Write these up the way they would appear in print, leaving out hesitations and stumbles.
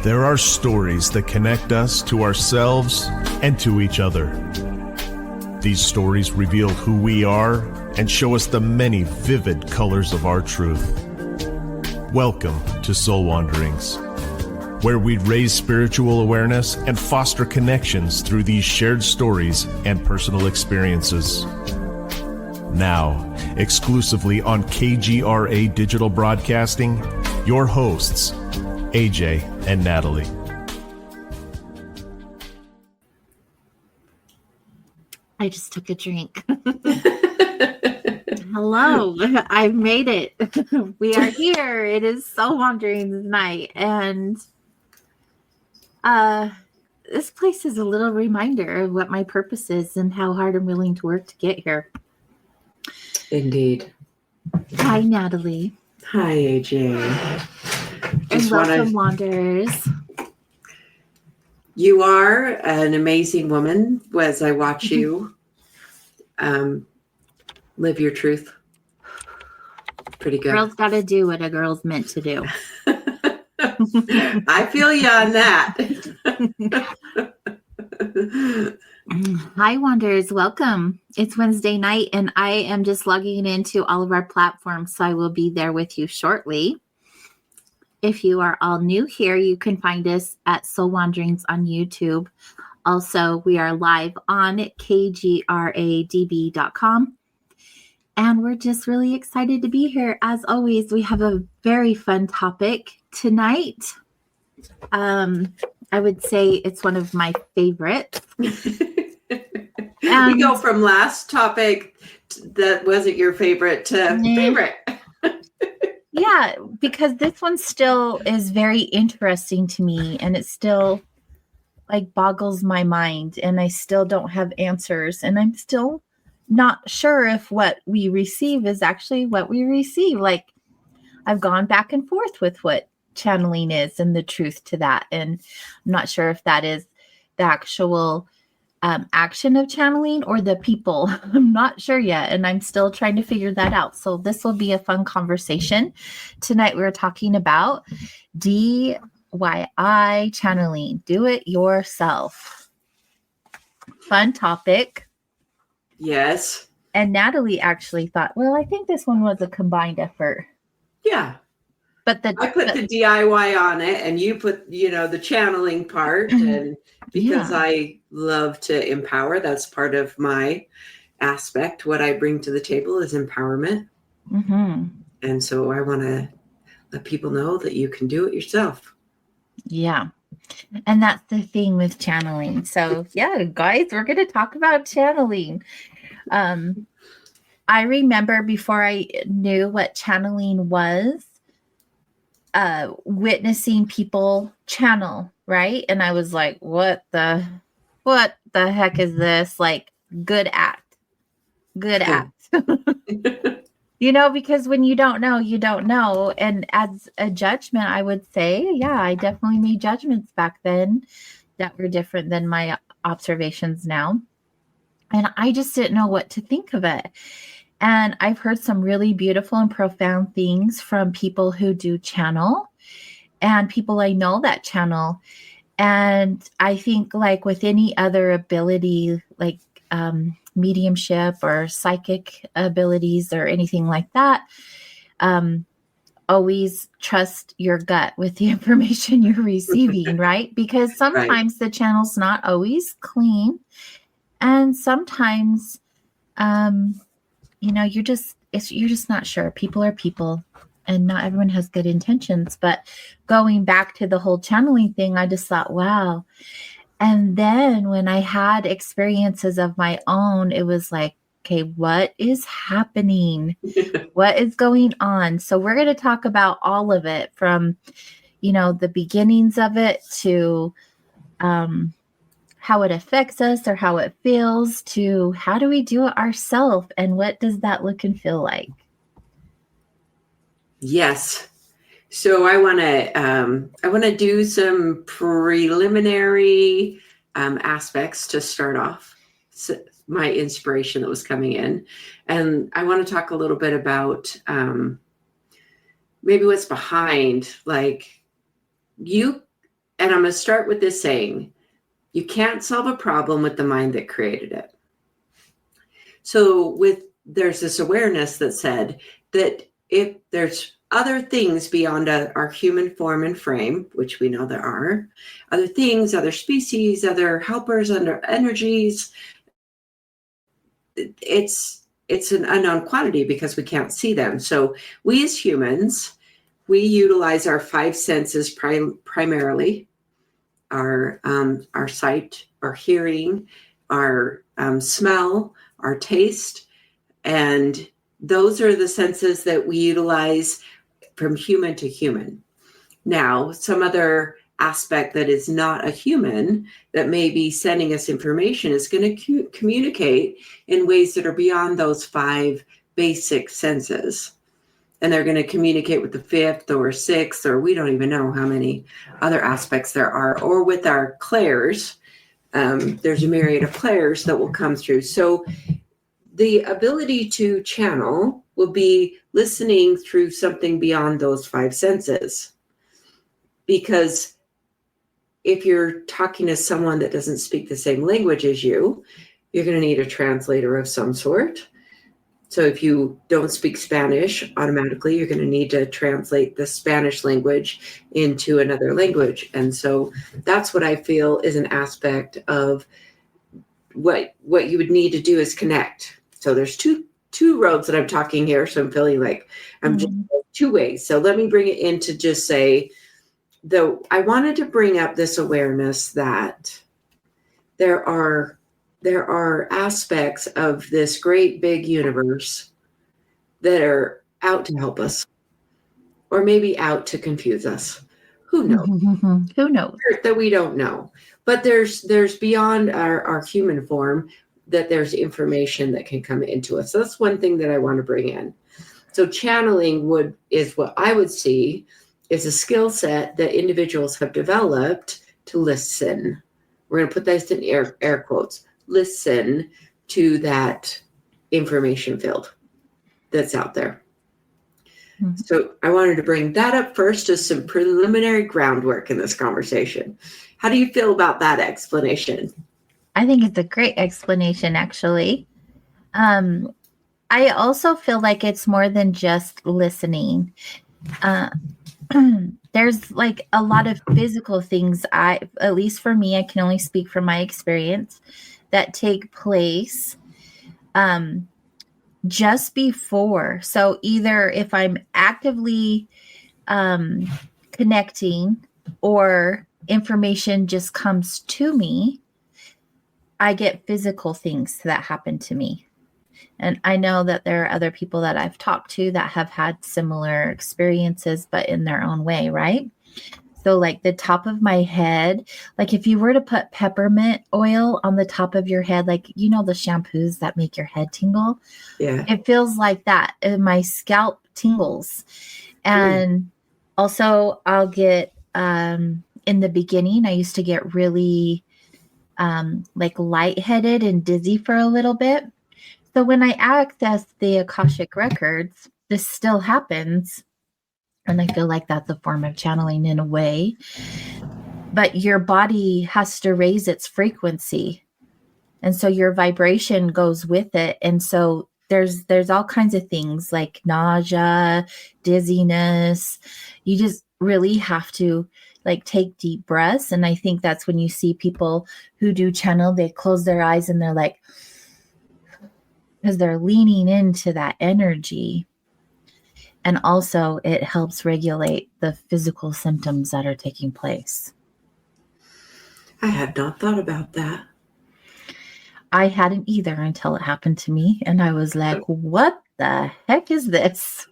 There are stories that connect us to ourselves and to each other. These stories reveal who we are and show us the many vivid colors of our truth. Welcome to Soul Wanderings, where we raise spiritual awareness and foster connections through these shared stories and personal experiences. Now, exclusively on KGRA Digital Broadcasting, your hosts, AJ and Natalie. I just took a drink. Hello, I've made it. We are here. It is Soul Wanderings night, and this place is a little reminder of what my purpose is and how hard I'm willing to work to get here. Indeed. Hi, Natalie. Hi, AJ. And welcome, Wanderers. You are an amazing woman as I watch you live your truth. Pretty good. Girls got to do what a girl's meant to do. I feel you on that. Hi, Wanderers. Welcome. It's Wednesday night, and I am just logging into all of our platforms, so I will be there with you shortly. If you are all new here, you can find us at Soul Wanderings on YouTube. Also, we are live on kgradb.com. And we're just really excited to be here. As always, we have a very fun topic tonight. I would say it's one of my favorites. We go from last topic that wasn't your favorite to favorite. Yeah, because this one still is very interesting to me, and it still like boggles my mind, and I still don't have answers, and I'm still not sure if what we receive is actually what we receive. Like, I've gone back and forth with what channeling is and the truth to that, and I'm not sure if that is the actual action of channeling or the people. I'm not sure yet, and I'm still trying to figure that out. So this will be a fun conversation. Tonight we're talking about D.I.Y channeling, do it yourself. Fun topic. Yes. And Natalie actually thought, well, I think this one was a combined effort. Yeah. But I put the DIY on it, and you put, the channeling part. And because I love to empower, that's part of my aspect. What I bring to the table is empowerment. Mm-hmm. And so I want to let people know that you can do it yourself. Yeah. And that's the thing with channeling. So yeah, guys, we're going to talk about channeling. I remember before I knew what channeling was, witnessing people channel, right? And I was like, what the heck is this? Like, good act. Because when you don't know, you don't know. And as a judgment, I would say, yeah, I definitely made judgments back then that were different than my observations now. And I just didn't know what to think of it. And I've heard some really beautiful and profound things from people who do channel and people I know that channel. And I think, like with any other ability, like mediumship or psychic abilities or anything like that, always trust your gut with the information you're receiving, right? Because sometimes the channel's not always clean. And sometimes, you're just not sure. People are people, and not everyone has good intentions. But going back to the whole channeling thing, I just thought, wow. And then when I had experiences of my own, it was like, okay, what is happening? What is going on? So we're going to talk about all of it from, the beginnings of it to how it affects us or how it feels to how do we do it ourselves and what does that look and feel like? Yes. So I want to do some preliminary aspects to start off. So my inspiration that was coming in, and I want to talk a little bit about maybe what's behind, like you And I'm going to start with this saying, you can't solve a problem with the mind that created it. So there's this awareness that said that if there's other things beyond our human form and frame, which we know there are, other things, other species, other helpers, other energies, it's an unknown quantity because we can't see them. So we as humans, we utilize our five senses primarily, our sight, our hearing, our smell, our taste, and those are the senses that we utilize from human to human. Now, some other aspect that is not a human that may be sending us information is going to communicate in ways that are beyond those five basic senses. And they're going to communicate with the fifth or sixth, or we don't even know how many other aspects there are, or with our clairs. There's a myriad of clairs that will come through. So the ability to channel will be listening through something beyond those five senses. Because if you're talking to someone that doesn't speak the same language as you, you're going to need a translator of some sort. So if you don't speak Spanish, automatically you're going to need to translate the Spanish language into another language. And so that's what I feel is an aspect of what you would need to do is connect. So there's two roads that I'm talking here. So I'm feeling like I'm just two ways. So let me bring it in to just say, though, I wanted to bring up this awareness that there are aspects of this great big universe that are out to help us, or maybe out to confuse us. Who knows? Who knows? That we don't know. But there's beyond our human form that there's information that can come into us. So that's one thing that I want to bring in. So channeling is what I would see is a skill set that individuals have developed to listen. We're going to put this in air quotes. Listen to that information field that's out there. Mm-hmm. So I wanted to bring that up first as some preliminary groundwork in this conversation. How do you feel about that explanation? I think it's a great explanation, actually. I also feel like it's more than just listening. There's like a lot of physical things, at least for me, I can only speak from my experience, that take place just before. So either if I'm actively connecting or information just comes to me, I get physical things that happen to me. And I know that there are other people that I've talked to that have had similar experiences, but in their own way, right? So like the top of my head, like if you were to put peppermint oil on the top of your head, like, you know, the shampoos that make your head tingle. Yeah. It feels like that. My scalp tingles. And also I'll get, in the beginning, I used to get really like lightheaded and dizzy for a little bit. So when I access the Akashic records, this still happens. And I feel like that's a form of channeling in a way. But your body has to raise its frequency. And so your vibration goes with it. And so there's all kinds of things like nausea, dizziness. You just really have to like take deep breaths. And I think that's when you see people who do channel, they close their eyes and they're like, because they're leaning into that energy. And also it helps regulate the physical symptoms that are taking place. I had not thought about that. I hadn't either until it happened to me. And I was like, what the heck is this?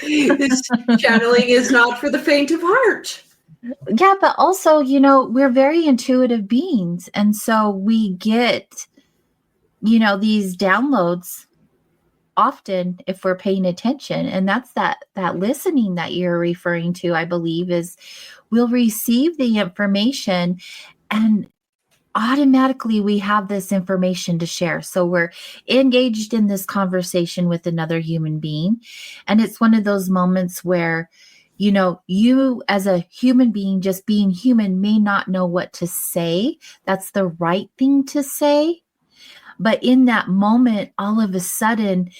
This channeling is not for the faint of heart. Yeah, but also, you know, we're very intuitive beings. And so we get, you know, these downloads often if we're paying attention. And that's that listening that you're referring to, I believe, is we'll receive the information and automatically we have this information to share. So we're engaged in this conversation with another human being. And it's one of those moments where you as a human being, just being human, may not know what to say. That's the right thing to say. But in that moment, all of a sudden,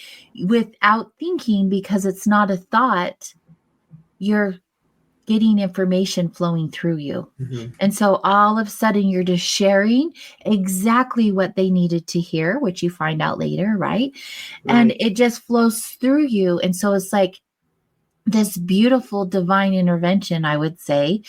without thinking, because it's not a thought, you're getting information flowing through you. Mm-hmm. And so all of a sudden, you're just sharing exactly what they needed to hear, which you find out later, right? And it just flows through you. And so it's like this beautiful divine intervention, I would say,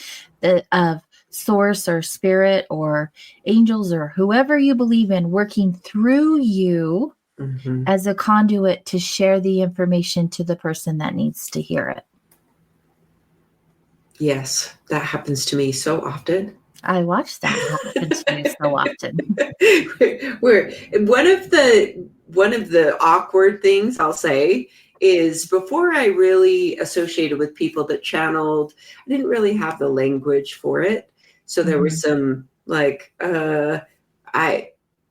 of source or spirit or angels or whoever you believe in working through you Mm-hmm. as a conduit to share the information to the person that needs to hear it. Yes, that happens to me so often. I watch that happen to you so often. Where one of the awkward things I'll say is, before I really associated with people that channeled, I didn't really have the language for it. So there was some like I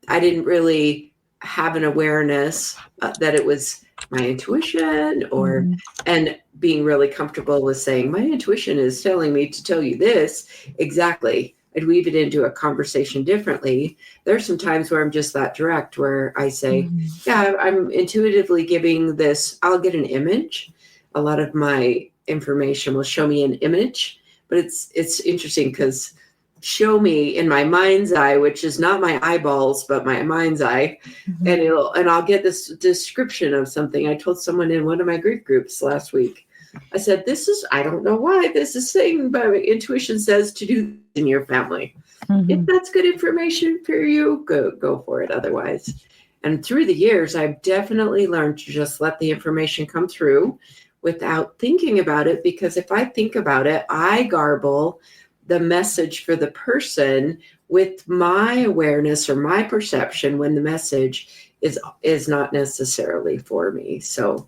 didn't really have an awareness that it was my intuition, or and being really comfortable with saying my intuition is telling me to tell you this exactly. I'd weave it into a conversation differently. There's some times where I'm just that direct, where I say, yeah, I'm intuitively giving this. I'll get an image. A lot of my information will show me an image, but it's interesting because show me in my mind's eye, which is not my eyeballs, but my mind's eye. And I'll get this description of something. I told someone in one of my grief groups last week, I said, I don't know why this is saying, but my intuition says to do in your family. If that's good information for you, go for it. Otherwise. And through the years, I've definitely learned to just let the information come through without thinking about it, because if I think about it, I garble the message for the person with my awareness or my perception, when the message is not necessarily for me. So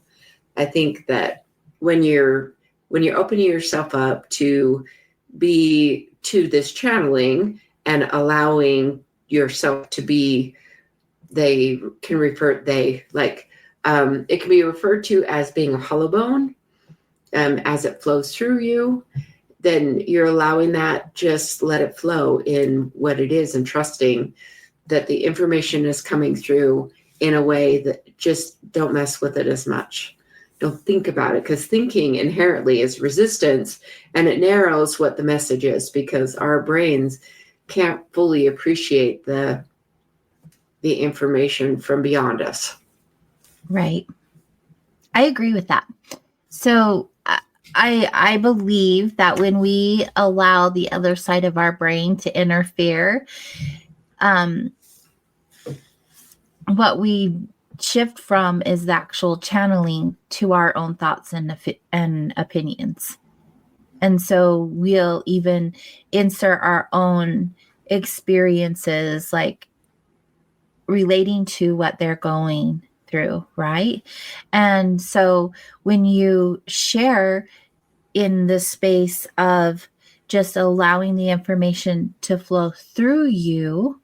I think that when you're opening yourself up to this channeling and allowing yourself to be, it can be referred to as being a hollow bone, as it flows through you, then you're allowing that, just let it flow in what it is, and trusting that the information is coming through in a way that just don't mess with it as much. Don't think about it, because thinking inherently is resistance, and it narrows what the message is, because our brains can't fully appreciate the information from beyond us. Right. I agree with that. So I believe that when we allow the other side of our brain to interfere, what we shift from is the actual channeling to our own thoughts and opinions. And so we'll even insert our own experiences, like relating to what they're going through, right? And so when you share in the space of just allowing the information to flow through you,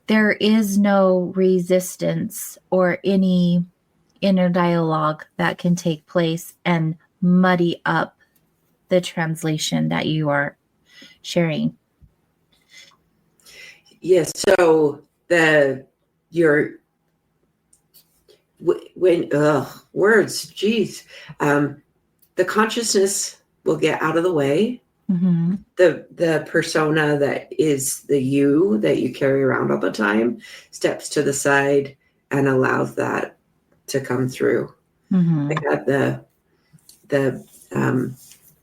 there is no resistance or any inner dialogue that can take place and muddy up the translation that you are sharing. Yes. So words, geez, the consciousness will get out of the way. The persona that is the you that you carry around all the time steps to the side and allows that to come through. I had the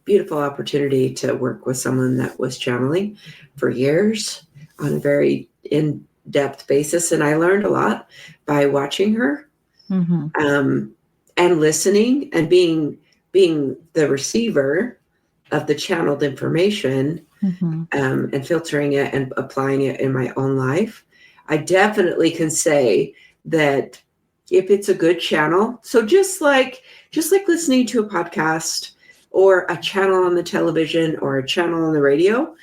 beautiful opportunity to work with someone that was channeling for years on a very in-depth basis, and I learned a lot by watching her, and listening and being the receiver of the channeled information, and filtering it and applying it in my own life. I definitely can say that if it's a good channel, so just like listening to a podcast or a channel on the television or a channel on the radio,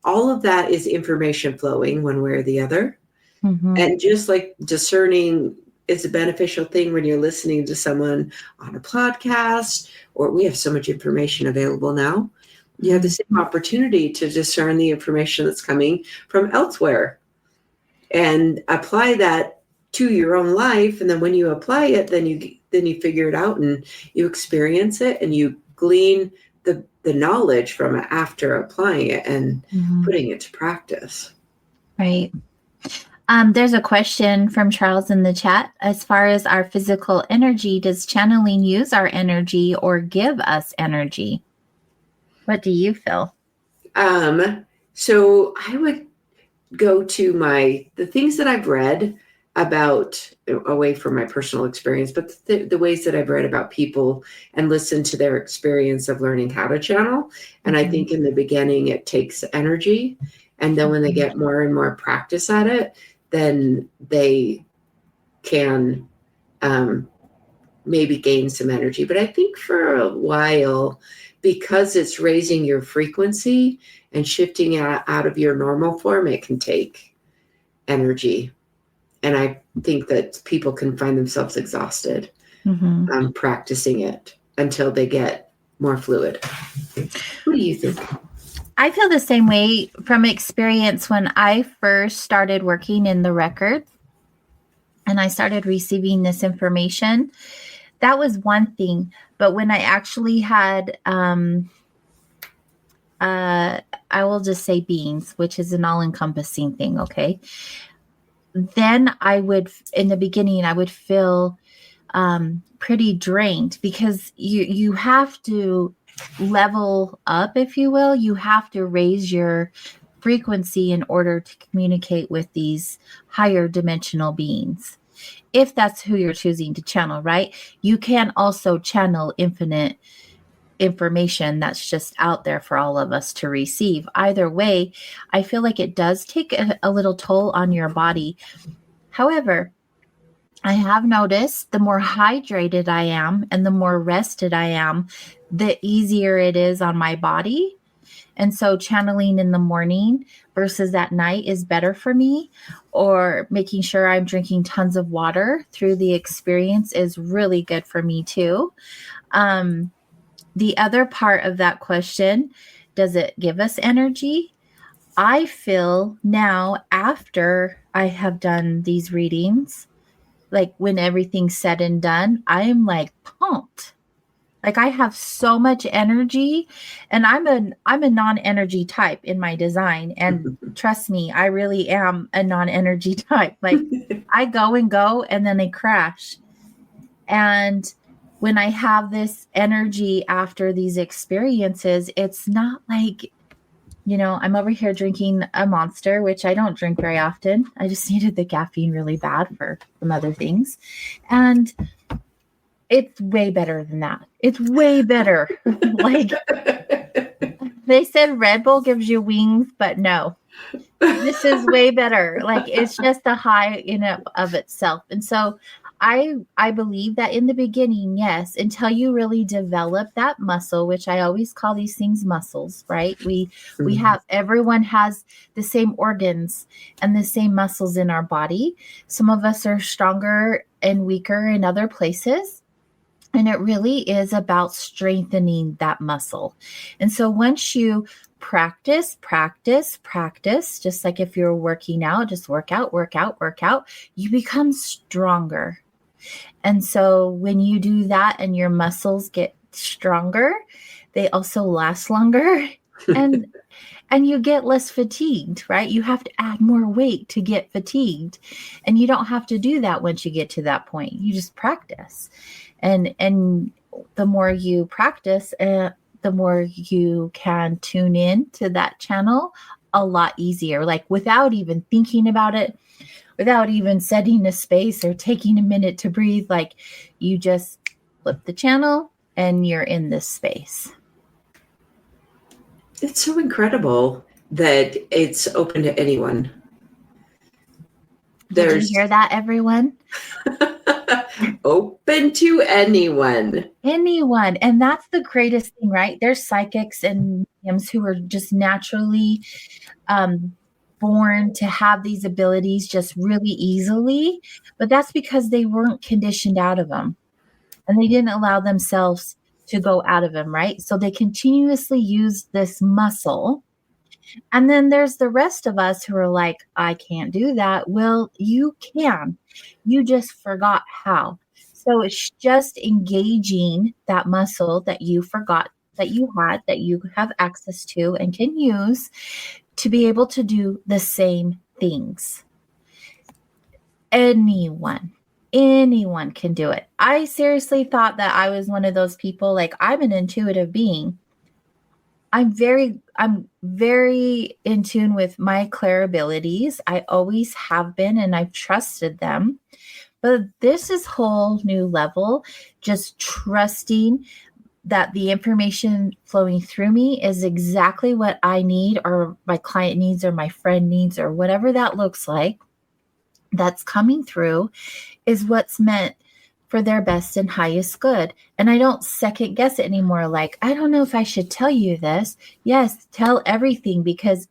all of that is information flowing one way or the other. And just like discerning is a beneficial thing when you're listening to someone on a podcast, or we have so much information available now. You have the same opportunity to discern the information that's coming from elsewhere and apply that to your own life. And then when you apply it, then you figure it out and you experience it and you glean the knowledge from it after applying it and putting it to practice. Right. There's a question from Charles in the chat. As far as our physical energy, does channeling use our energy or give us energy? What do you feel? So I would go to the things that I've read about, away from my personal experience, but the ways that I've read about people and listened to their experience of learning how to channel. And I think in the beginning it takes energy. And then when they get more and more practice at it, then they can maybe gain some energy. But I think for a while, because it's raising your frequency and shifting out of your normal form, it can take energy. And I think that people can find themselves exhausted practicing it until they get more fluid. What do you think? I feel the same way from experience when I first started working in the records and I started receiving this information. That was one thing. But when I actually had, I will just say beings, which is an all-encompassing thing, okay? Then in the beginning, I would feel pretty drained because you have to level up, if you will. You have to raise your frequency in order to communicate with these higher dimensional beings, if that's who you're choosing to channel, right? You can also channel infinite information that's just out there for all of us to receive. Either way, I feel like it does take a little toll on your body. However, I have noticed the more hydrated I am and the more rested I am, the easier it is on my body. And so channeling in the morning versus at night is better for me, or making sure I'm drinking tons of water through the experience is really good for me too. The other part of that question, does it give us energy? I feel now, after I have done these readings, like when everything's said and done, I am like pumped. Like I have so much energy, and I'm a non-energy type in my design. And trust me, I really am a non-energy type. Like I go and then they crash. And when I have this energy after these experiences, it's not like, I'm over here drinking a Monster, which I don't drink very often. I just needed the caffeine really bad for some other things. And it's way better than that. It's way better. Like they said Red Bull gives you wings, but no, this is way better. Like it's just a high in and of itself. And so I believe that in the beginning, yes, until you really develop that muscle, which I always call these things muscles, right? Everyone has the same organs and the same muscles in our body. Some of us are stronger and weaker in other places. And it really is about strengthening that muscle. And so once you practice, just like if you're working out, just work out, you become stronger. And so when you do that and your muscles get stronger, they also last longer and you get less fatigued, right? You have to add more weight to get fatigued. And you don't have to do that once you get to that point. You just practice. And the more you practice, the more you can tune in to that channel a lot easier, like without even thinking about it, without even setting a space or taking a minute to breathe. Like you just flip the channel and you're in this space. It's so incredible that it's open to anyone. Did you hear that, everyone? Open to anyone. Anyone. And that's the greatest thing, right? There's psychics and mediums who are just naturally born to have these abilities just really easily, but that's because they weren't conditioned out of them and they didn't allow themselves to go out of them, right? So they continuously use this muscle. And then there's the rest of us who are like, I can't do that. Well, you can. You just forgot how. So it's just engaging that muscle that you forgot that you had, that you have access to and can use to be able to do the same things. Anyone can do it. I seriously thought that I was one of those people, like I'm an intuitive being. I'm very in tune with my clair abilities. I always have been, and I've trusted them. But this is whole new level, just trusting that the information flowing through me is exactly what I need, or my client needs, or my friend needs, or whatever that looks like. That's coming through is what's meant for their best and highest good. And I don't second guess it anymore. Like, I don't know if I should tell you this. Yes, tell everything, because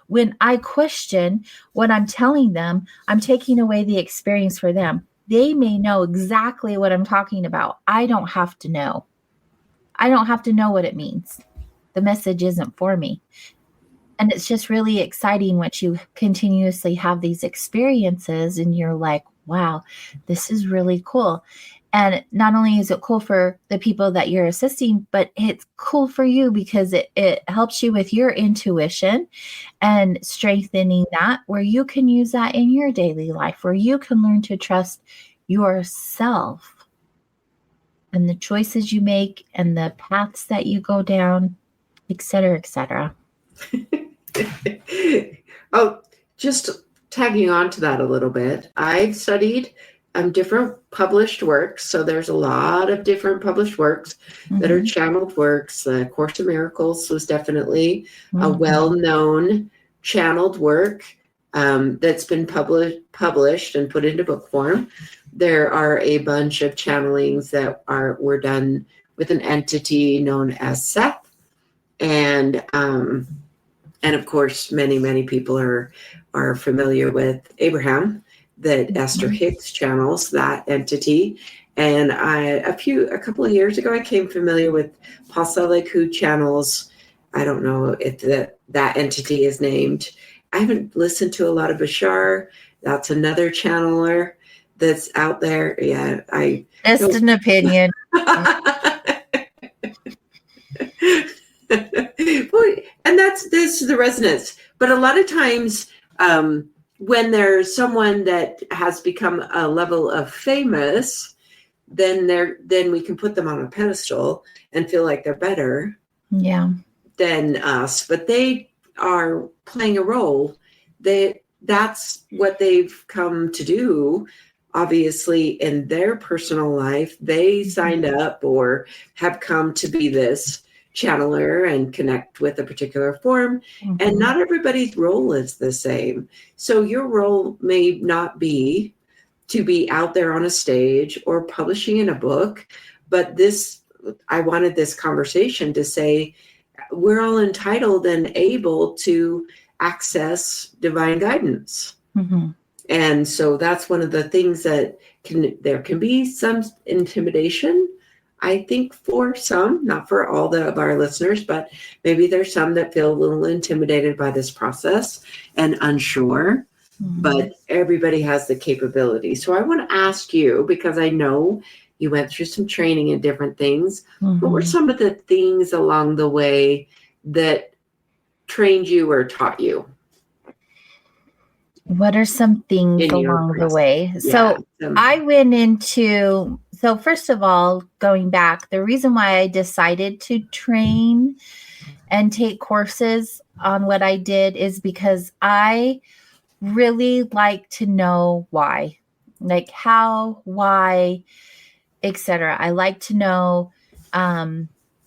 when I question what I'm telling them, I'm taking away the experience for them. They may know exactly what I'm talking about. I don't have to know. I don't have to know what it means. The message isn't for me. And it's just really exciting once you continuously have these experiences and you're like, wow, this is really cool. And not only is it cool for the people that you're assisting, but it's cool for you because it helps you with your intuition and strengthening that, where you can use that in your daily life, where you can learn to trust yourself and the choices you make and the paths that you go down, et cetera, et cetera. Oh, just tagging on to that a little bit. I've studied different published works. So there's a lot of different published works that are channeled works. The Course of Miracles was definitely a well-known channeled work that's been published and put into book form. There are a bunch of channelings that were done with an entity known as Seth. And of course, many people are familiar with Abraham, that Esther Hicks channels that entity. And a couple of years ago, I became familiar with Paul Selig, who channels, I don't know if that entity is named. I haven't listened to a lot of Bashar. That's another channeler that's out there. Yeah, Just an opinion. And that's the resonance. But a lot of times when there's someone that has become a level of famous, then we can put them on a pedestal and feel like they're better than us. But they are playing a role. That's what they've come to do. Obviously, in their personal life, they signed up or have come to be this channeler and connect with a particular form. And not everybody's role is the same. So your role may not be to be out there on a stage or publishing in a book, but I wanted this conversation to say we're all entitled and able to access divine guidance. And so that's one of the things that there can be some intimidation, I think, for some, not for all of our listeners, but maybe there's some that feel a little intimidated by this process and unsure, but everybody has the capability. So I want to ask you, because I know you went through some training and different things, what were some of the things along the way that trained you or taught you? What are some things along the way? So I went into, first of all, going back, the reason why I decided to train and take courses on what I did is because I really like to know why, like how, why, etc. I like to know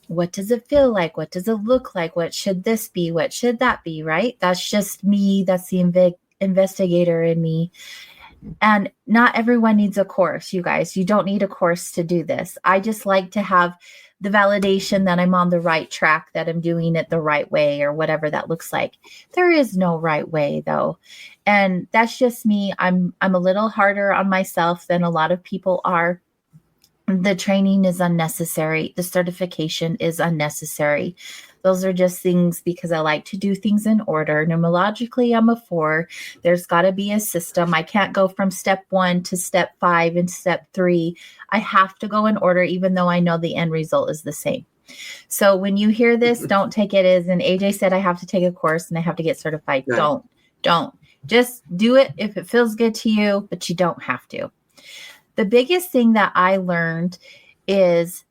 what does it feel like? What does it look like? What should this be? What should that be? Right? That's just me. That's the investigator in me. And not everyone needs a course, you guys. You don't need a course to do this. I just like to have the validation that I'm on the right track, that I'm doing it the right way, or whatever that looks like. There is no right way, though. And that's just me. I'm a little harder on myself than a lot of people are. The training is unnecessary. The certification is unnecessary. Those are just things because I like to do things in order. Numerologically, I'm a 4. There's got to be a system. I can't go from step 1 to step 5 and step 3. I have to go in order, even though I know the end result is the same. So when you hear this, don't take it as an AJ said I have to take a course and I have to get certified. Right. Don't. Just do it if it feels good to you, but you don't have to. The biggest thing that I learned is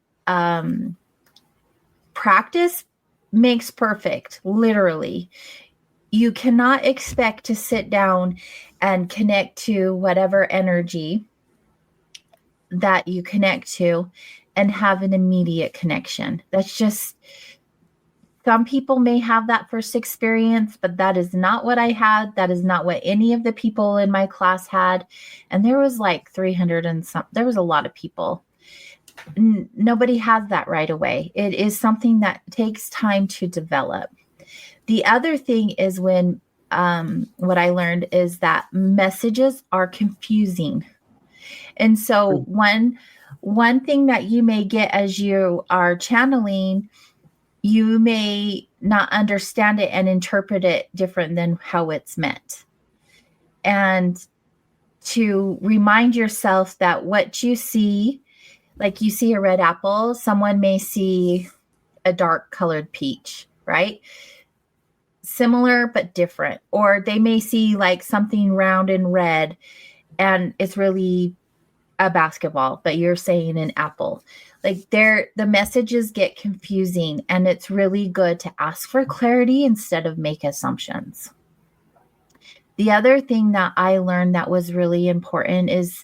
practice makes perfect, literally. You cannot expect to sit down and connect to whatever energy that you connect to and have an immediate connection. That's just, some people may have that first experience, but that is not what I had. That is not what any of the people in my class had. And there was like 300 and some, there was a lot of people. Nobody has that right away. It is something that takes time to develop. The other thing is when, what I learned is that messages are confusing. And so one thing that you may get as you are channeling, you may not understand it and interpret it different than how it's meant. And to remind yourself that what you see, like you see a red apple, someone may see a dark colored peach, right? Similar but different. Or they may see like something round and red and it's really a basketball, but you're saying an apple. Like the messages get confusing, and it's really good to ask for clarity instead of make assumptions. The other thing that I learned that was really important is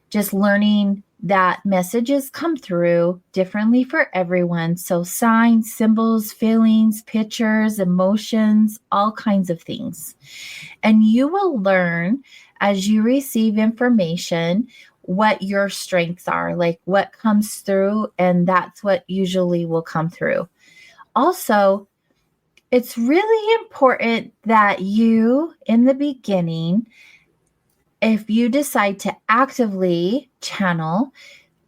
just learning that messages come through differently for everyone. So signs, symbols, feelings, pictures, emotions, all kinds of things. And you will learn as you receive information what your strengths are, like what comes through, and that's what usually will come through. Also, it's really important that you, in the beginning, if you decide to actively channel,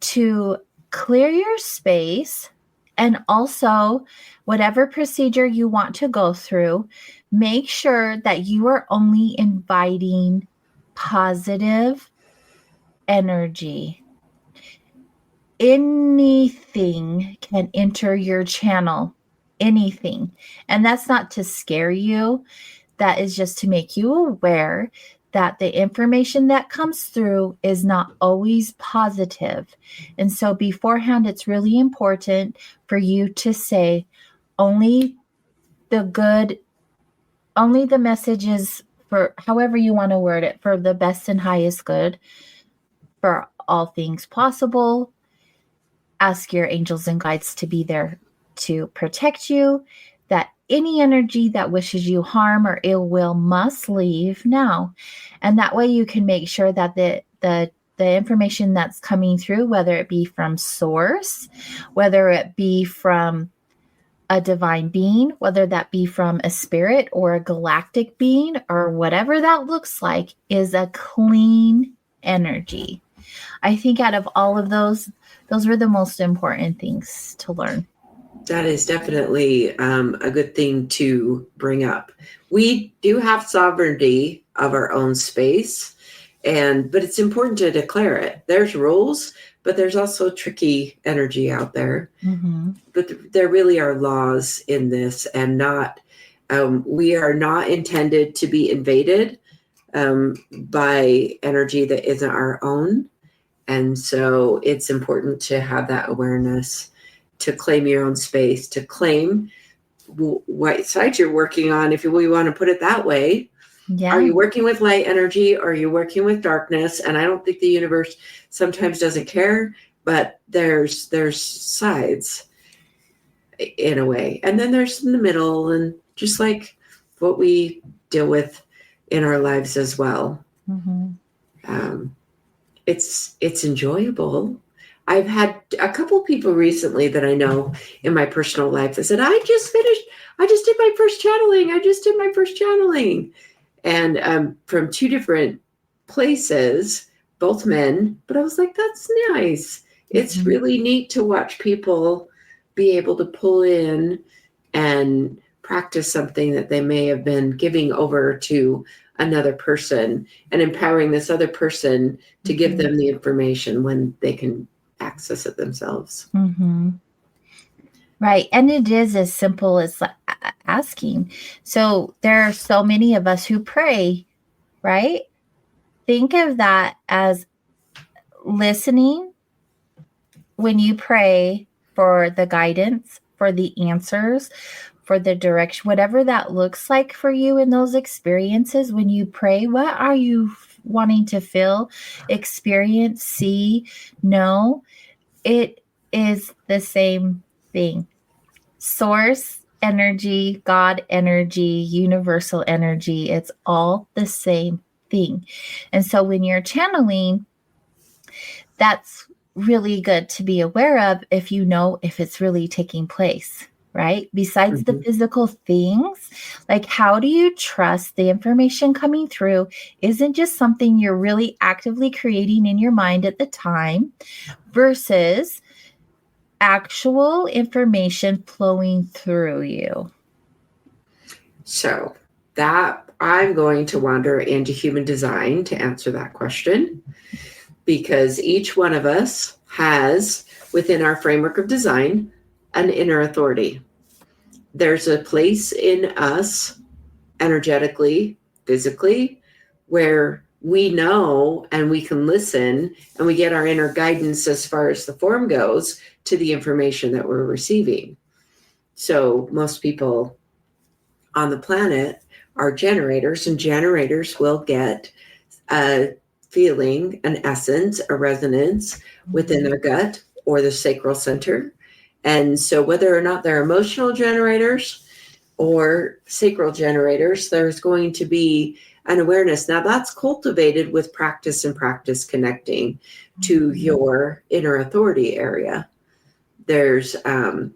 to clear your space, and also whatever procedure you want to go through, make sure that you are only inviting positive energy. Anything can enter your channel, anything. And that's not to scare you. That is just to make you aware that the information that comes through is not always positive. And so beforehand, it's really important for you to say only the good, only the messages, for however you want to word it, for the best and highest good, for all things possible. Ask your angels and guides to be there to protect you, that any energy that wishes you harm or ill will must leave now. And that way you can make sure that the information that's coming through, whether it be from source, whether it be from a divine being, whether that be from a spirit or a galactic being or whatever that looks like, is a clean energy. I think out of all of those were the most important things to learn. That is definitely a good thing to bring up. We do have sovereignty of our own space, but it's important to declare it. There's rules, but there's also tricky energy out there. Mm-hmm. But there really are laws in this, and not we are not intended to be invaded by energy that isn't our own. And so it's important to have that awareness, to claim your own space, to claim what side you're working on, if we want to put it that way. Yeah. Are you working with light energy, or are you working with darkness? And I don't think the universe sometimes doesn't care, but there's sides in a way. And then there's in the middle, and just like what we deal with in our lives as well. Mm-hmm. It's enjoyable. I've had a couple people recently that I know in my personal life that said, I just did my first channeling. And from two different places, both men, but I was like, that's nice. It's really neat to watch people be able to pull in and practice something that they may have been giving over to another person and empowering this other person to give them the information when they can access it themselves. Right. And it is as simple as asking. So there are so many of us who pray, right? Think of that as listening when you pray for the guidance, for the answers, for the direction, whatever that looks like for you in those experiences. When you pray, what are you wanting to feel, experience, see, know? It is the same thing. Source energy, God energy, universal energy, it's all the same thing. And so when you're channeling, that's really good to be aware of if you know if it's really taking place, right? Besides the physical things, like how do you trust the information coming through isn't just something you're really actively creating in your mind at the time versus actual information flowing through you? So that I'm going to wander into human design to answer that question, because each one of us has, within our framework of design, an inner authority. There's a place in us, energetically, physically, where we know and we can listen and we get our inner guidance as far as the form goes to the information that we're receiving. So most people on the planet are generators, and generators will get a feeling, an essence, a resonance within their gut or the sacral center. And so whether or not they're emotional generators or sacral generators, there's going to be an awareness. Now that's cultivated with practice and practice connecting to your inner authority area. There's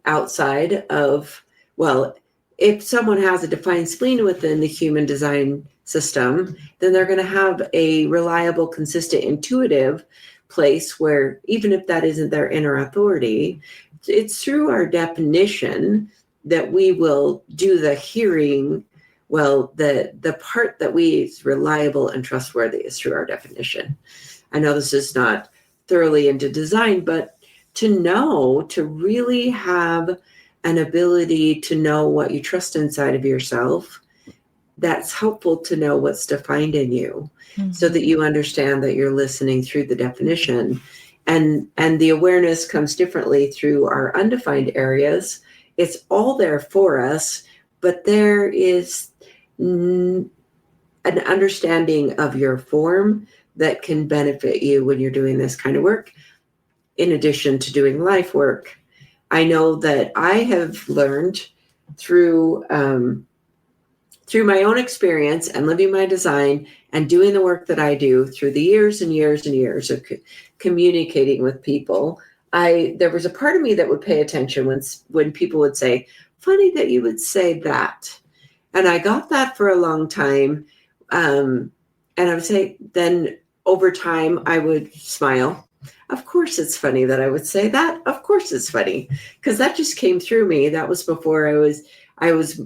outside of, well, if someone has a defined spleen within the human design system, then they're going to have a reliable, consistent, intuitive place where even if that isn't their inner authority, it's through our definition that we will do the hearing. Well, the part that we is reliable and trustworthy is through our definition. I know this is not thoroughly into design, but to know, to really have an ability to know what you trust inside of yourself, that's helpful to know what's defined in you, so that you understand that you're listening through the definition. And the awareness comes differently through our undefined areas. It's all there for us, but there is an understanding of your form that can benefit you when you're doing this kind of work, in addition to doing life work. I know that I have learned through my own experience and living my design and doing the work that I do through the years and years and years of communicating with people. There was a part of me that would pay attention when people would say, "Funny that you would say that." And I got that for a long time. And I would say, then over time, I would smile. Of course it's funny that I would say that. Of course it's funny, because that just came through me. That was before I was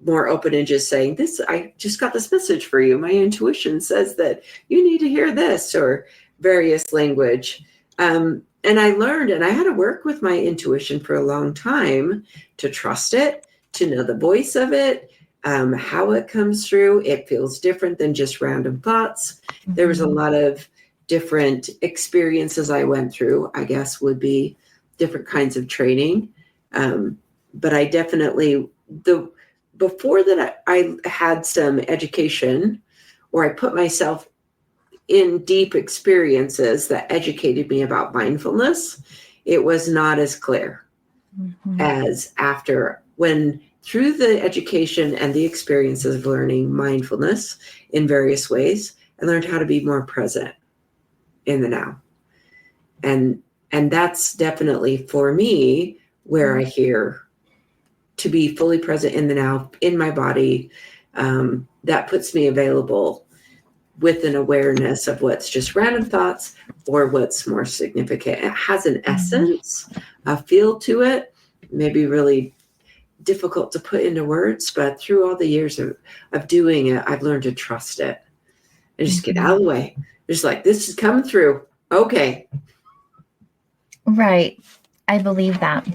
more open and just saying this. I just got this message for you. My intuition says that you need to hear this, or various language. And I learned, and I had to work with my intuition for a long time to trust it, to know the voice of it, how it comes through. It feels different than just random thoughts. There was a lot of different experiences I went through, I guess would be different kinds of training. But I definitely, before that I had some education, or I put myself in deep experiences that educated me about mindfulness, it was not as clear as after, when through the education and the experiences of learning mindfulness in various ways, I learned how to be more present. in the now. And that's definitely for me where I hear to be fully present in the now, in my body. That puts me available with an awareness of what's just random thoughts or what's more significant. It has an essence, a feel to it, maybe really difficult to put into words, but through all the years of doing it, I've learned to trust it and just get out of the way. Just like, this is coming through. Okay. Right. I believe that.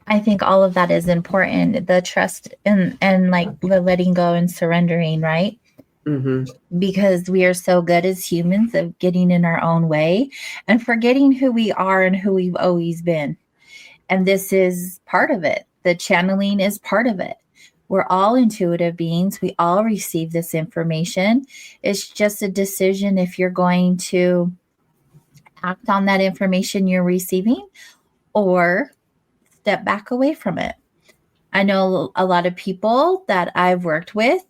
I think all of that is important. The trust and like the letting go and surrendering, right? Mm-hmm. Because we are so good as humans of getting in our own way and forgetting who we are and who we've always been. And this is part of it. The channeling is part of it. We're all intuitive beings. We all receive this information. It's just a decision if you're going to act on that information you're receiving or step back away from it. I know a lot of people that I've worked with,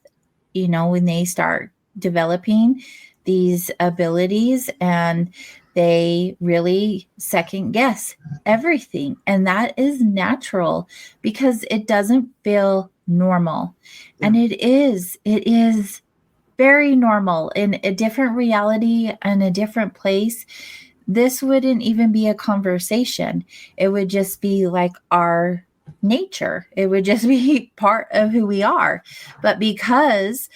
you know, when they start developing these abilities and they really second guess everything. And that is natural because it doesn't feel normal. Yeah. And it is very normal in a different reality and a different place. This wouldn't even be a conversation. It would just be like our nature. It would just be part of who we are. But because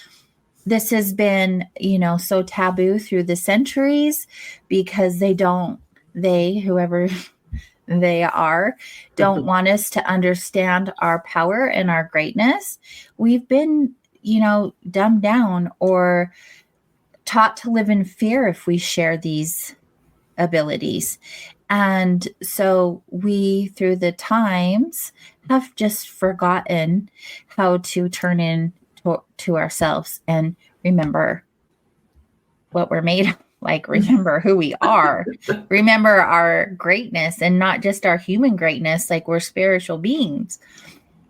this has been, you know, so taboo through the centuries, because whoever they are, don't want us to understand our power and our greatness, we've been, you know, dumbed down or taught to live in fear if we share these abilities. And so we, through the times, have just forgotten how to turn in to ourselves and remember what we're made of. Like, remember who we are, remember our greatness, and not just our human greatness. Like, we're spiritual beings.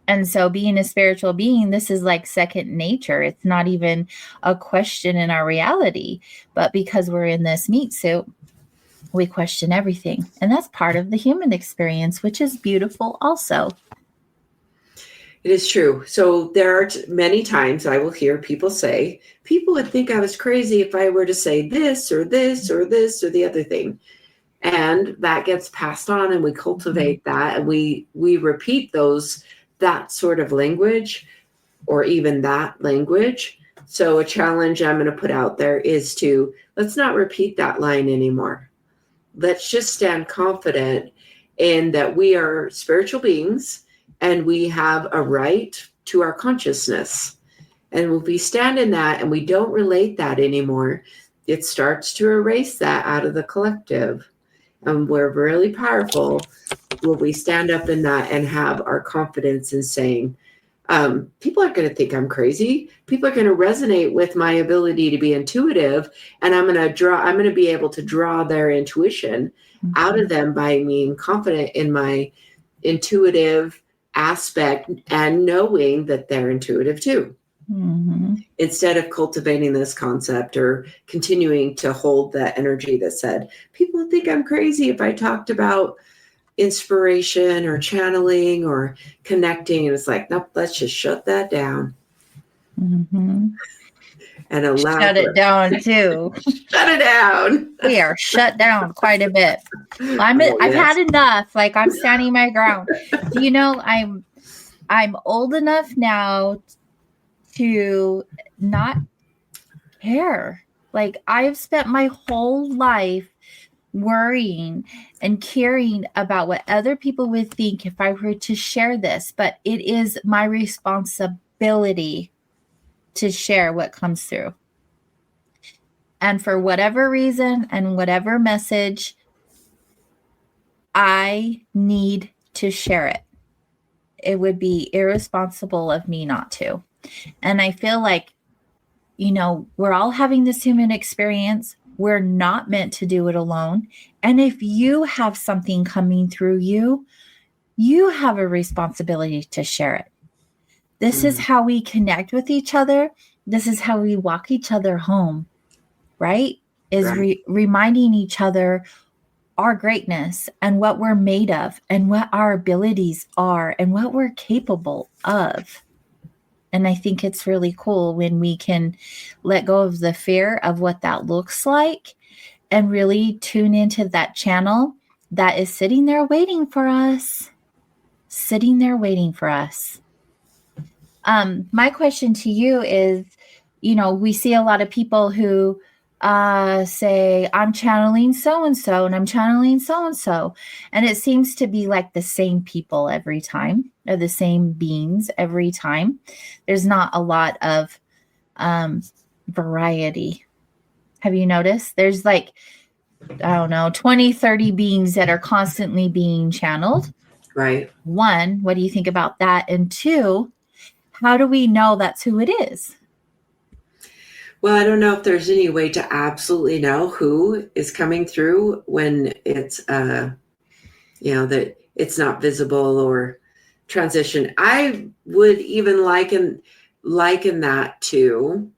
And so being a spiritual being, this is like second nature. It's not even a question in our reality. But because we're in this meat suit, we question everything. And that's part of the human experience, which is beautiful also. It is true. So there are many times I will hear people say, people would think I was crazy if I were to say this or this or this or the other thing. And that gets passed on, and we cultivate that, and we repeat that sort of language, or even that language. So a challenge I'm going to put out there is to, let's not repeat that line anymore. Let's just stand confident in that we are spiritual beings and we have a right to our consciousness. And when we stand in that and we don't relate that anymore, it starts to erase that out of the collective. And we're really powerful when we stand up in that and have our confidence in saying, people aren't going to think I'm crazy. People are going to resonate with my ability to be intuitive, and I'm going to be able to draw their intuition out of them by being confident in my intuitive aspect and knowing that they're intuitive too. Mm-hmm. Instead of cultivating this concept or continuing to hold that energy that said, people think I'm crazy if I talked about inspiration or channeling or connecting. And it's like, nope, let's just shut that down. Mm-hmm. And allow it down too. Shut it down. We are shut down quite a bit. I've had enough. Like, I'm standing my ground. Do you know, I'm old enough now to not care. Like, I've spent my whole life worrying and caring about what other people would think if I were to share this, but it is my responsibility to share what comes through. And for whatever reason and whatever message, I need to share it. It would be irresponsible of me not to. And I feel like, you know, we're all having this human experience. We're not meant to do it alone. And if you have something coming through you, you have a responsibility to share it. This is how we connect with each other. This is how we walk each other home, right? is reminding each other our greatness and what we're made of and what our abilities are and what we're capable of. And I think it's really cool when we can let go of the fear of what that looks like and really tune into that channel that is sitting there waiting for us. Sitting there waiting for us. My question to you is, we see a lot of people who say, I'm channeling so-and-so and I'm channeling so-and-so. And it seems to be like the same people every time, or the same beings every time. There's not a lot of variety. Have you noticed? There's like, I don't know, 20, 30 beings that are constantly being channeled. Right. One, what do you think about that? And two, how do we know that's who it is? Well, I don't know if there's any way to absolutely know who is coming through when it's, that it's not visible or transition. I would even liken that to,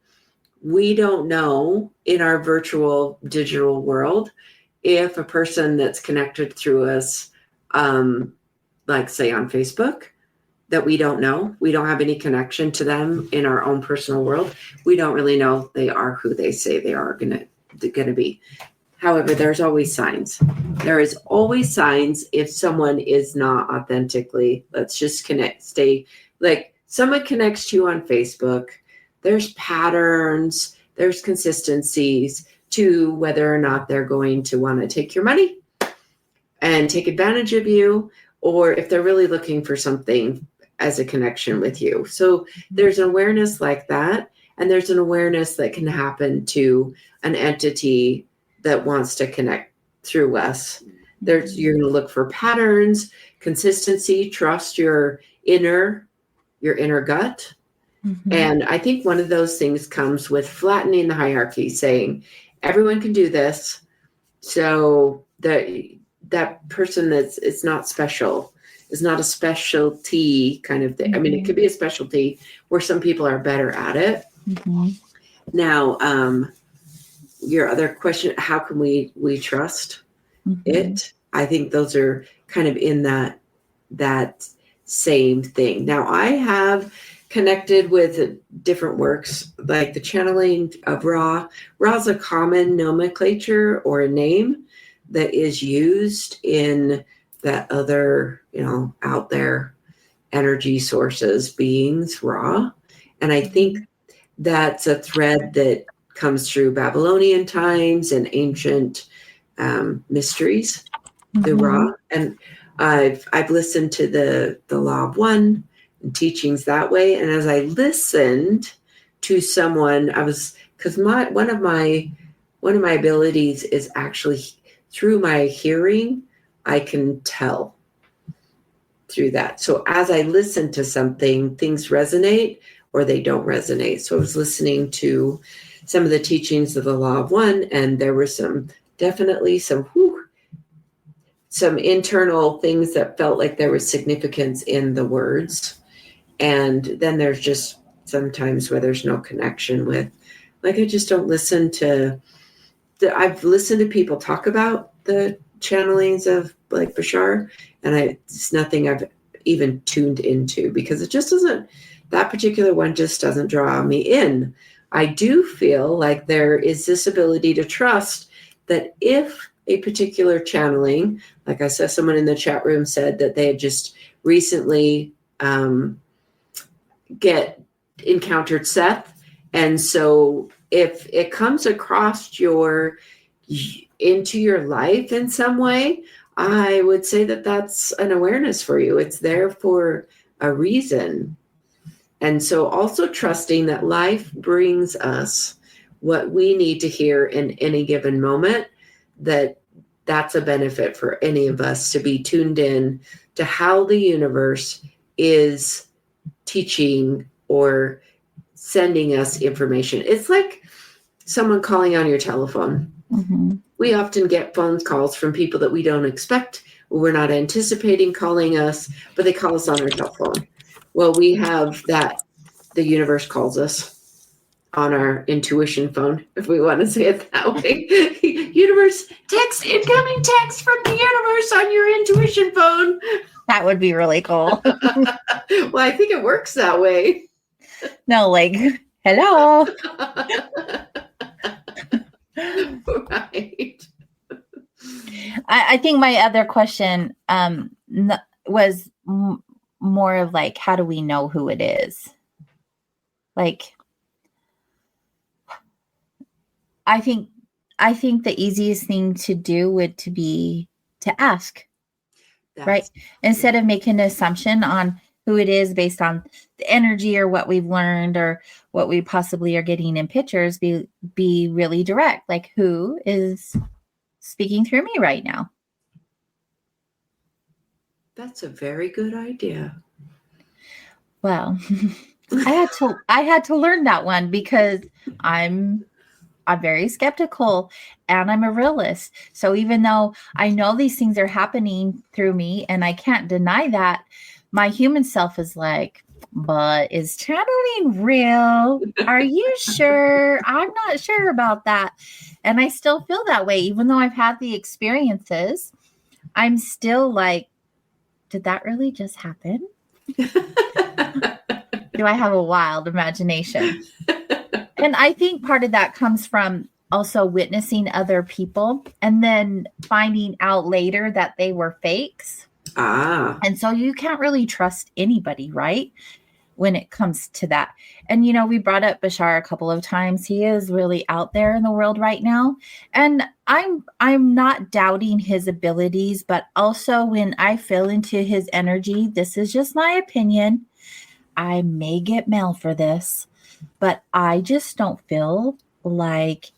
we don't know in our virtual digital world if a person that's connected through us, like say on Facebook, that we don't know, we don't have any connection to them in our own personal world. We don't really know they are who they say they are gonna be. However, there's always signs. There is always signs if someone is not authentically, let's just stay, like someone connects to you on Facebook, there's patterns, there's consistencies to whether or not they're going to want to take your money and take advantage of you, or if they're really looking for something as a connection with you. So there's an awareness like that. And there's an awareness that can happen to an entity that wants to connect through us. You're going to look for patterns, consistency, trust your inner gut. Mm-hmm. And I think one of those things comes with flattening the hierarchy, saying everyone can do this. So that person it's not special, is not a specialty kind of thing. Mm-hmm. I mean, it could be a specialty where some people are better at it. Mm-hmm. Now, your other question, how can we trust it? I think those are kind of in that same thing. Now, I have connected with different works, like the channeling of Ra. Ra is a common nomenclature or a name that is used in that other, out there energy sources, beings, Ra. And I think that's a thread that comes through Babylonian times and ancient mysteries, the Ra. And I've listened to the Law of One and teachings that way. And as I listened to someone, because one of my abilities is actually through my hearing, I can tell through that. So as I listen to something, things resonate or they don't resonate. So I was listening to some of the teachings of the Law of One, and there were definitely some internal things that felt like there was significance in the words. And then there's just sometimes where there's no connection with, like, I just don't listen to I've listened to people talk about the channelings of like Bashar, and it's nothing I've even tuned into, because it just doesn't, that particular one just doesn't draw me in. I do feel like there is this ability to trust that if a particular channeling, like I saw someone in the chat room said that they had just recently encountered Seth. And so if it comes across into your life in some way, I would say that that's an awareness for you. It's there for a reason. And so also trusting that life brings us what we need to hear in any given moment, that's a benefit for any of us to be tuned in to how the universe is teaching or sending us information. It's like someone calling on your telephone. Mm-hmm. We often get phone calls from people that we don't expect. We're not anticipating calling us, but they call us on our telephone. Well, we have that. The universe calls us. on our intuition phone, if we want to say it that way. Universe, incoming text from the universe on your intuition phone. That would be really cool. Well, I think it works that way. No, like, hello. Right. I think my other question was more of like, how do we know who it is? Like, I think the easiest thing to do would to be to ask, right? Instead of making an assumption on who it is based on the energy or what we've learned or what we possibly are getting in pictures, be really direct. Like, who is speaking through me right now? That's a very good idea. Well, I had to learn that one because I'm very skeptical and I'm a realist. So even though I know these things are happening through me and I can't deny that, my human self is like, but is channeling real? Are you sure? I'm not sure about that. And I still feel that way. Even though I've had the experiences, I'm still like, did that really just happen? Do I have a wild imagination? And I think part of that comes from also witnessing other people and then finding out later that they were fakes. And so you can't really trust anybody, right? When it comes to that. And, you know, we brought up Bashar a couple of times. He is really out there in the world right now. And I'm not doubting his abilities, but also when I feel into his energy, this is just my opinion. I may get mail for this, but I just don't feel like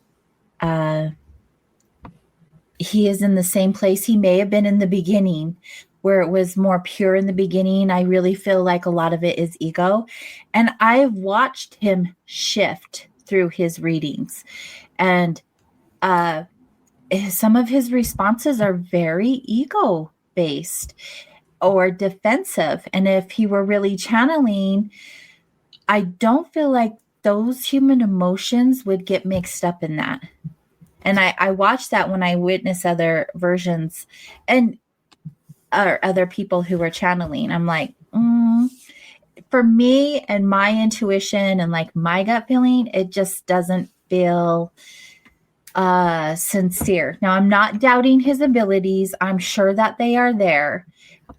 he is in the same place he may have been in the beginning, where it was more pure in the beginning. I really feel like a lot of it is ego. And I've watched him shift through his readings. And some of his responses are very ego-based or defensive. And if he were really channeling, I don't feel like those human emotions would get mixed up in that. And I watched that when I witnessed other versions and or other people who were channeling. I'm like, for me and my intuition and like my gut feeling, it just doesn't feel sincere. Now, I'm not doubting his abilities. I'm sure that they are there.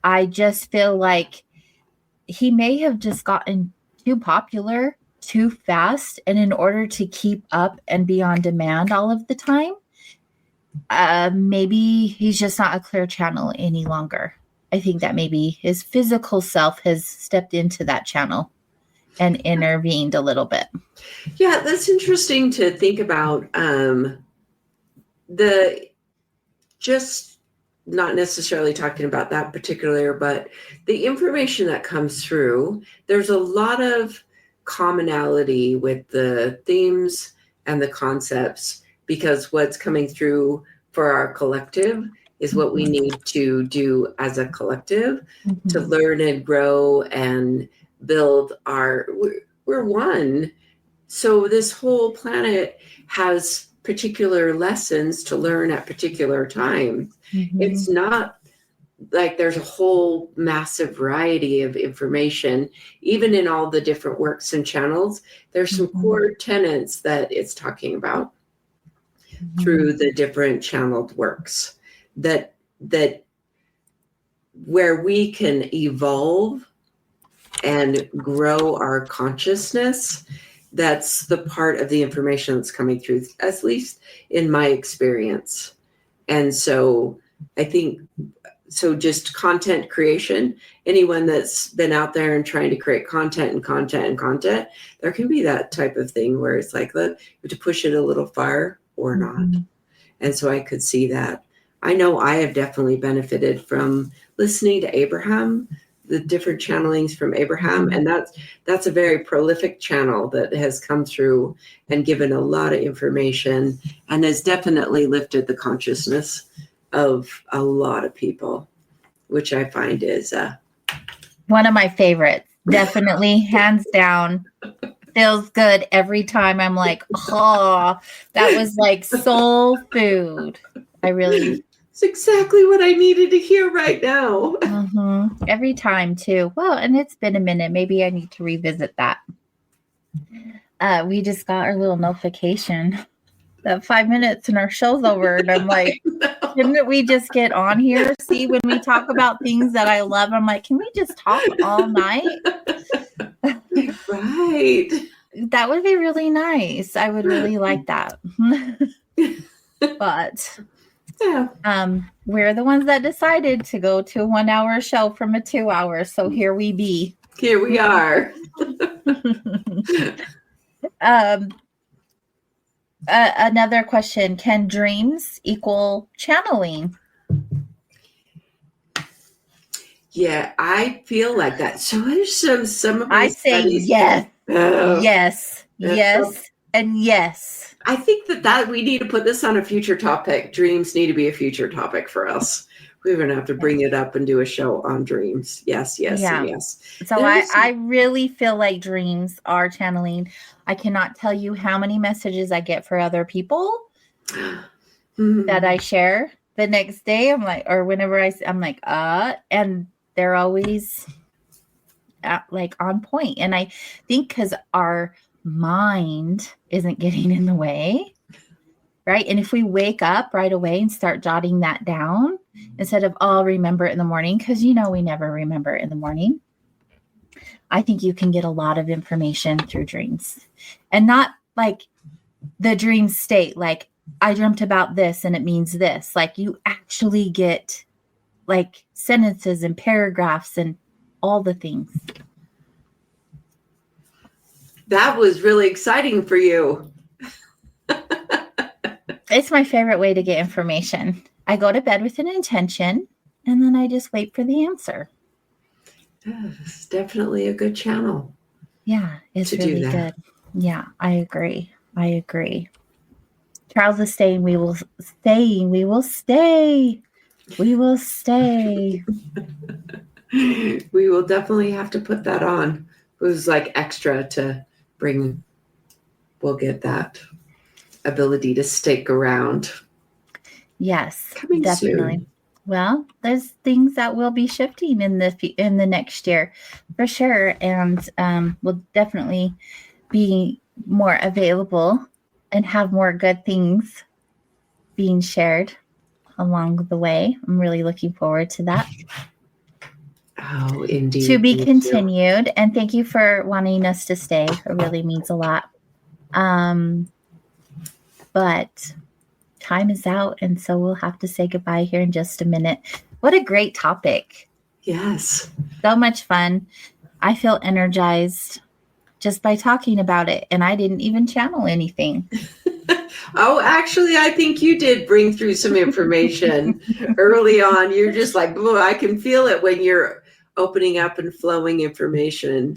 I just feel like he may have just gotten too popular too fast. And in order to keep up and be on demand all of the time, maybe he's just not a clear channel any longer. I think that maybe his physical self has stepped into that channel and intervened a little bit. Yeah, that's interesting to think about. Just not necessarily talking about that particular, but the information that comes through, there's a lot of commonality with the themes and the concepts, because what's coming through for our collective is what we need to do as a collective to learn and grow and build we're one. So this whole planet has particular lessons to learn at particular time. It's not like there's a whole massive variety of information. Even in all the different works and channels, there's some core tenets that it's talking about through the different channeled works that where we can evolve and grow our consciousness. That's the part of the information that's coming through, at least in my experience. And so I think, so just content creation, anyone that's been out there and trying to create content, there can be that type of thing where it's like, look, you have to push it a little far or not. And so I could see that. I know I have definitely benefited from listening to Abraham, the different channelings from Abraham. And that's a very prolific channel that has come through and given a lot of information and has definitely lifted the consciousness of a lot of people, which I find is one of my favorites. Definitely, hands down. feels good every time. I'm like, oh, that was like soul food. I really. It's exactly what I needed to hear right now. Every time too. Well, and it's been a minute. Maybe I need to revisit that. We just got our little notification that 5 minutes and our show's over. And I'm like, didn't we just get on here? See, when we talk about things that I love, I'm like, can we just talk all night? Right. That would be really nice. I would really like that. But Yeah. we're the ones that decided to go to a 1 hour show from a 2 hour. So here we be. Here we are. Another question. Can dreams equal channeling? Yeah, I feel like that. So there's some of my I say studies. yes. Oh, Yes. Yes. And yes. I think that we need to put this on a future topic. Dreams need to be a future topic for us. We're going to have to bring it up and do a show on dreams. Yes, yes, and yes. So I really feel like dreams are channeling. I cannot tell you how many messages I get for other people that I share the next day. I'm like, or whenever I'm like, and they're always like on point. And I think because our mind isn't getting in the way, right? And if we wake up right away and start jotting that down instead of, I'll remember it in the morning, because we never remember it in the morning. I think you can get a lot of information through dreams, and not like the dream state, like I dreamt about this and it means this. Like you actually get like sentences and paragraphs and all the things. That was really exciting for you. It's my favorite way to get information. I go to bed with an intention and then I just wait for the answer. It's definitely a good channel. Yeah, it's really good. Yeah, I agree. Charles is saying we will stay. We will stay. We will definitely have to put that on. It was like extra to bring. We'll get that ability to stick around. Yes, Coming definitely. Soon. Well, there's things that will be shifting in the next year for sure, and we'll definitely be more available and have more good things being shared along the way. I'm really looking forward to that. Oh, indeed. To be continued. And thank you for wanting us to stay. It really means a lot. But time is out, and so we'll have to say goodbye here in just a minute. What a great topic. Yes. So much fun. I feel energized just by talking about it, and I didn't even channel anything. Oh, actually, I think you did bring through some information early on. You're just like, I can feel it when you're opening up and flowing information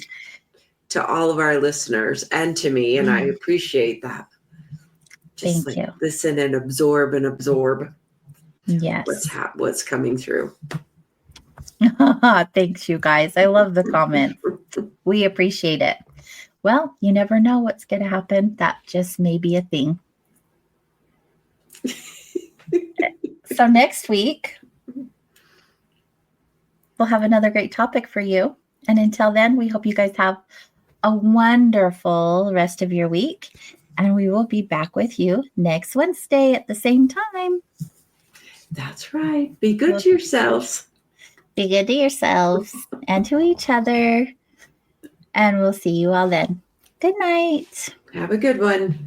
to all of our listeners and to me, and I appreciate that. Just Thank you. Listen and absorb. Yes. What's coming through. Thanks, you guys. I love the comments. We appreciate it. Well, you never know what's going to happen. That just may be a thing. So next week, we'll have another great topic for you. And until then, we hope you guys have a wonderful rest of your week. And we will be back with you next Wednesday at the same time. That's right. Be good to yourselves. Be good to yourselves and to each other. And we'll see you all then. Good night. Have a good one.